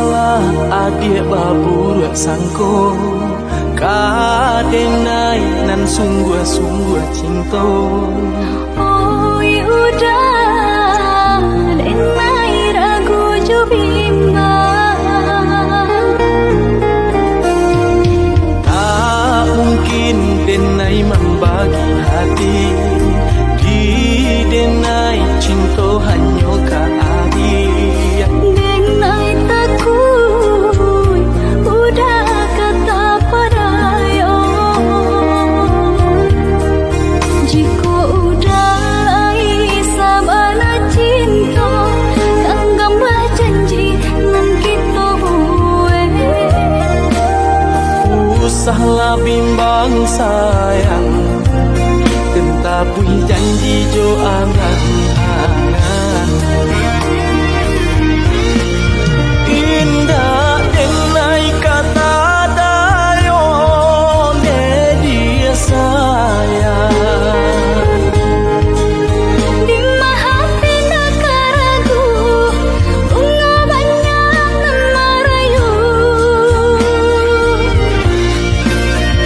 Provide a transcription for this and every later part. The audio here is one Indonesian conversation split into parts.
Usahlah adik babur sangko kadenai nan sungguh-sungguh cinta. Oi udah denai ragu jubimba. Tak mungkin denai membagi hati, di denai cinta hanya ka adik. Denai takut udah kata padayo. Jika udah sabana cinta, tanggaplah janji nan kita buat. Usahlah bimbang sayang, tentapui janji jo angan-angan. Indah denai kata dayo ne dia sayang. Di hati nak ragu, bunga banyak nan merayu.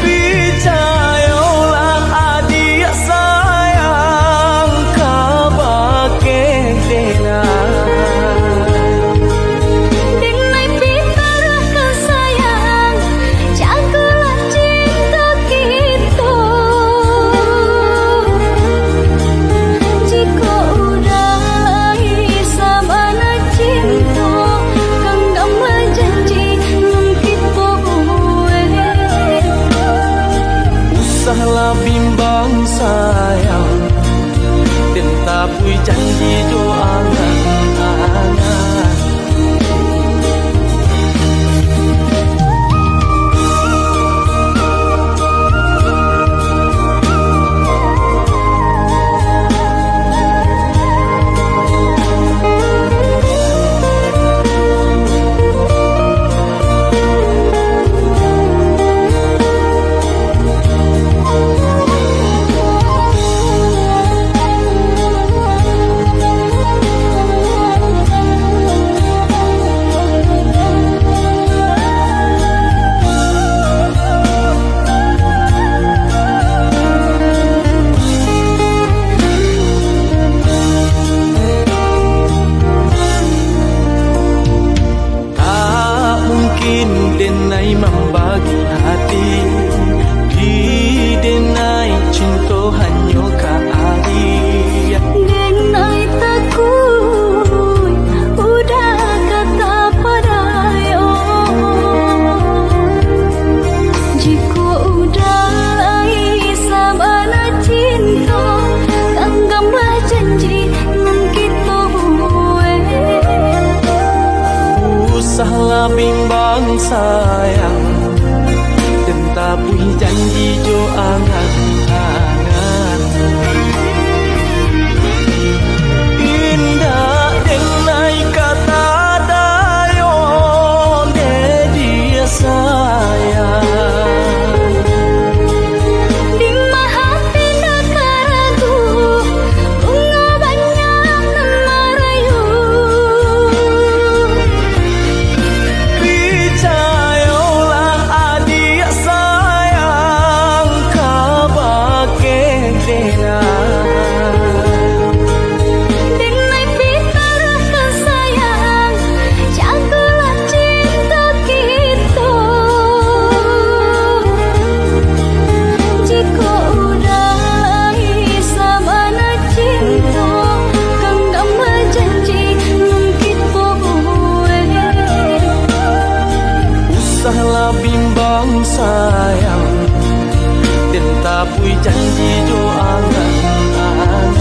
Percayalah adik sayang, kau pakai denai. Denai pintar kesayang, jagalah cinta kita. Jika udah sabana cinta, tanggaplah janji nan kita buat. Usahlah bimbang sayang, tentapui janji jo angan-angan. Tak mungkin denai membagi hati, di denai cinta hanya ka adik. Denai takut udah kata padayo. Jika udah sabana cinta, tanggaplah janji nan kita buat. Usahlah bimbang sayang, tentapui janji jo angan-angan. Indah denai kata dayo ne dia sayang. Di hati nak ragu, bunga banyak nan merayu. Percayalah adik sayang, kau pakai denai. Denai pintar kesayang, jagalah cinta kita. Jika udah sabana cinta, tanggaplah janji nan kita buat. Usahlah bimbang sayang, tentapui janji jo angan-angan.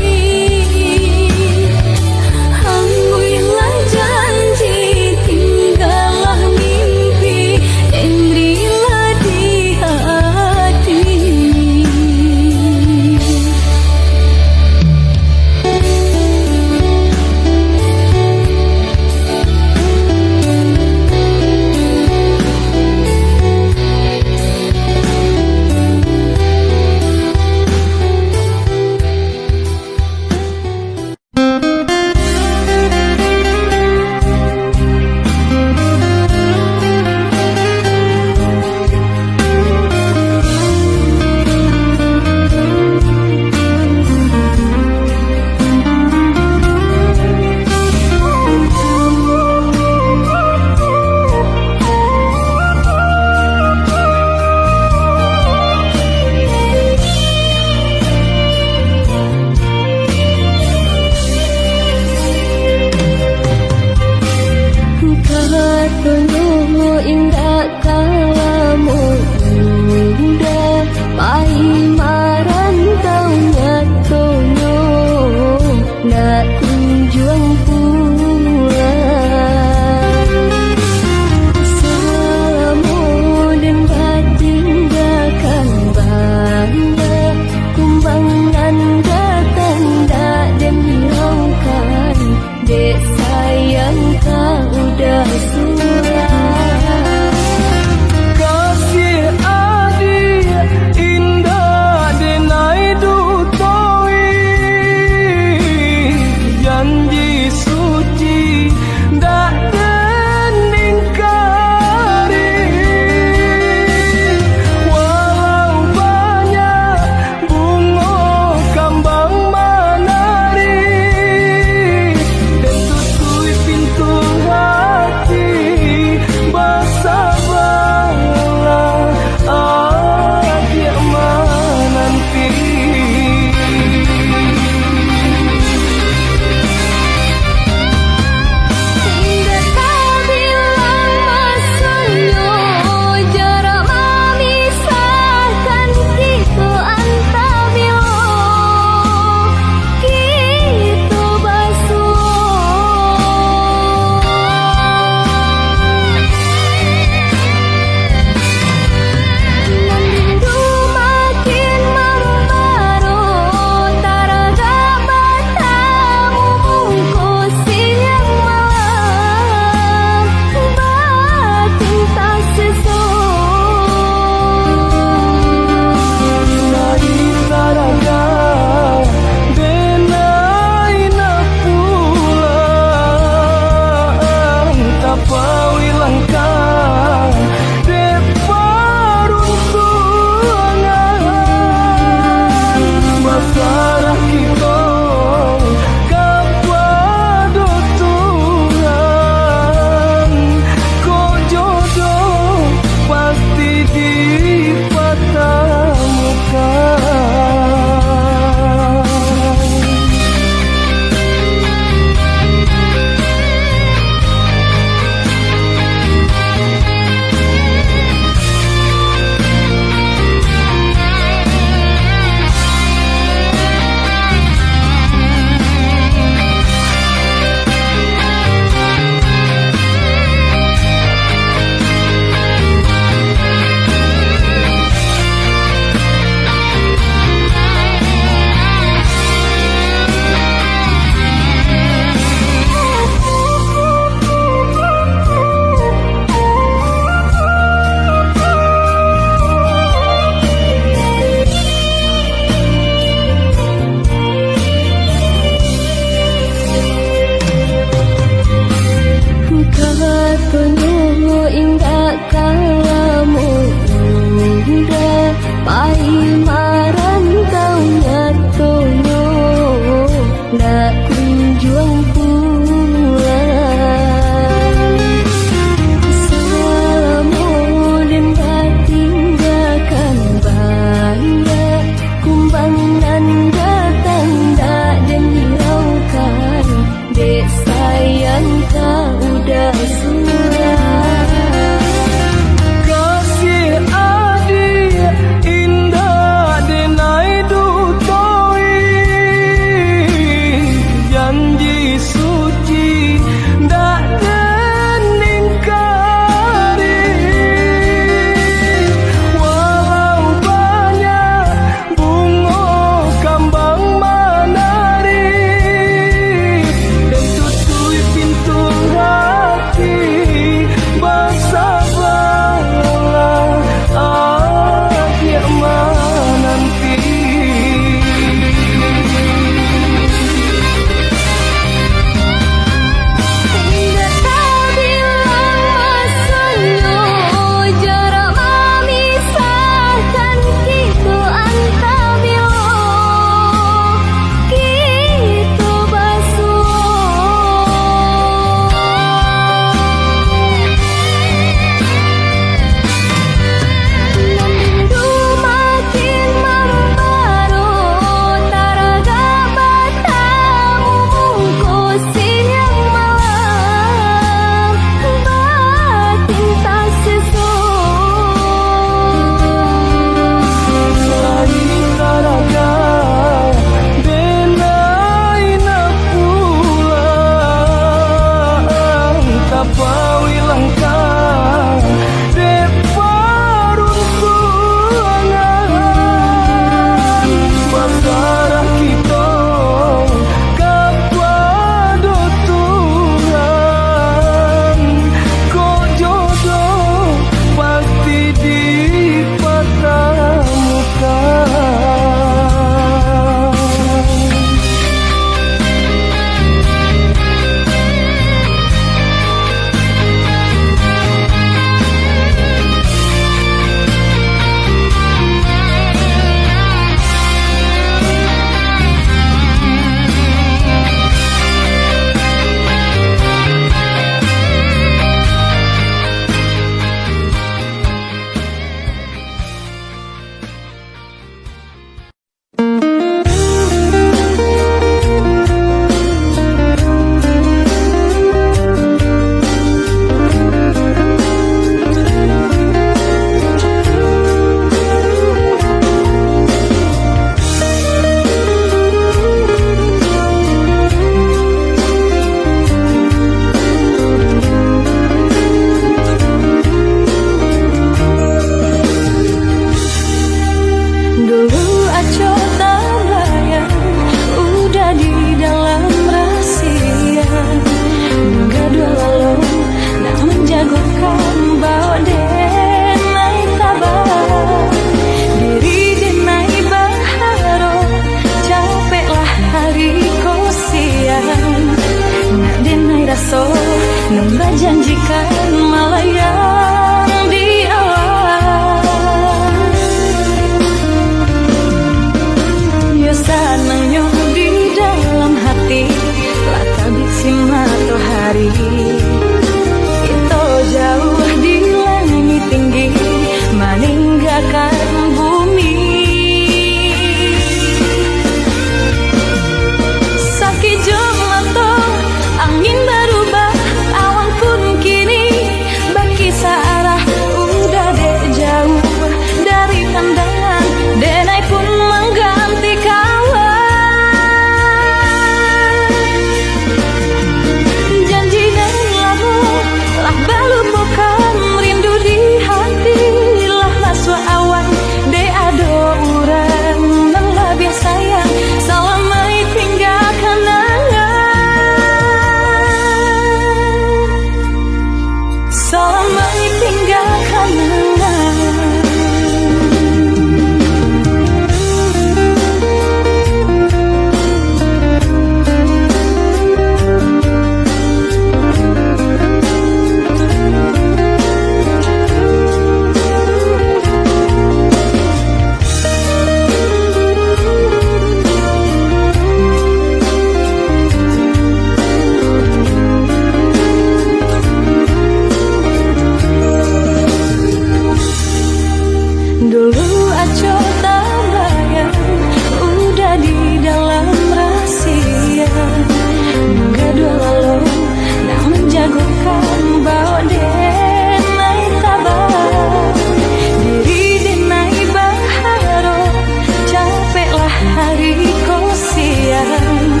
hari kau siang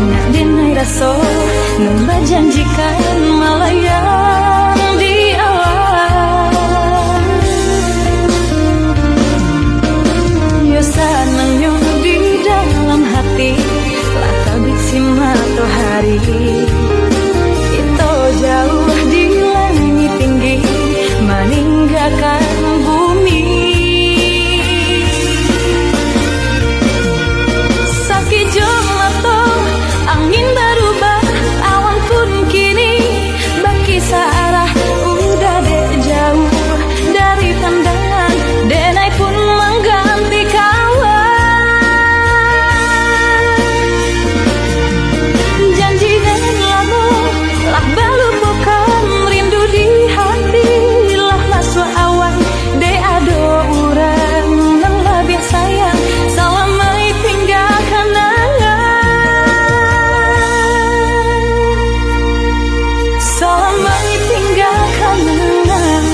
nak denai rasa nan berjanjikan malah yang di awal yo sanang yo di dalam hati lah tabik si matahari itu jauh di langit tinggi meninggalkan bumi. Sakit jemato angin berubah awan pun kini baki searah udah dek jauh dari pandangan denai pun mengganti kawan. Janji dan lamu lah melupakan rindu di hati lah masuk awan de ado urang nang lebih sayang salamai tinggal kenangan salamai tinggal kenangan.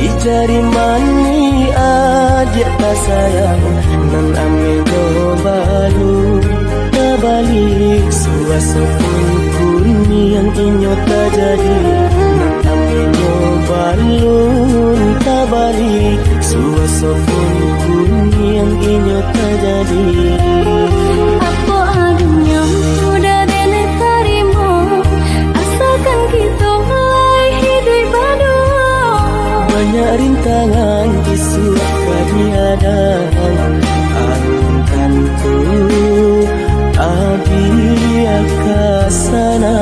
Di jari mani adik tak sayang nan ame do balu tabalik suasa pun kuni yang inyo tak jadi nan ame do balu tabalik suasa pun kuni yang inyo tak jadi. Apa adanya sudah dene tarimo asalkan kita mulai hidup baru. Banyak rintangan di surat ketiadaan alunkan ku abia ke sana.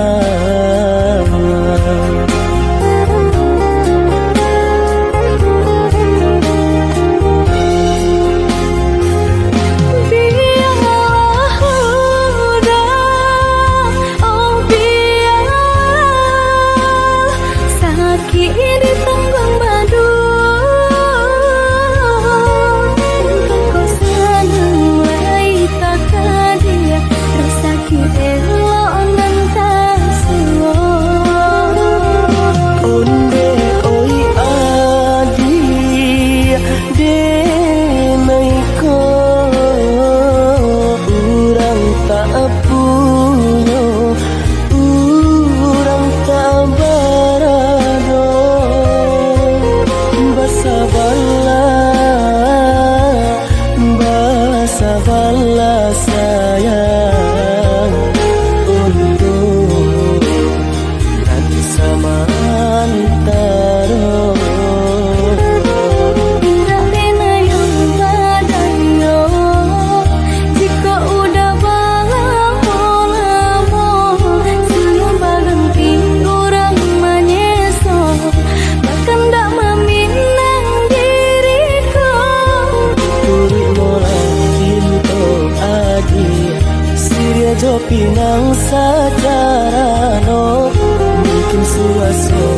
Pinang sajarano mungkin suasana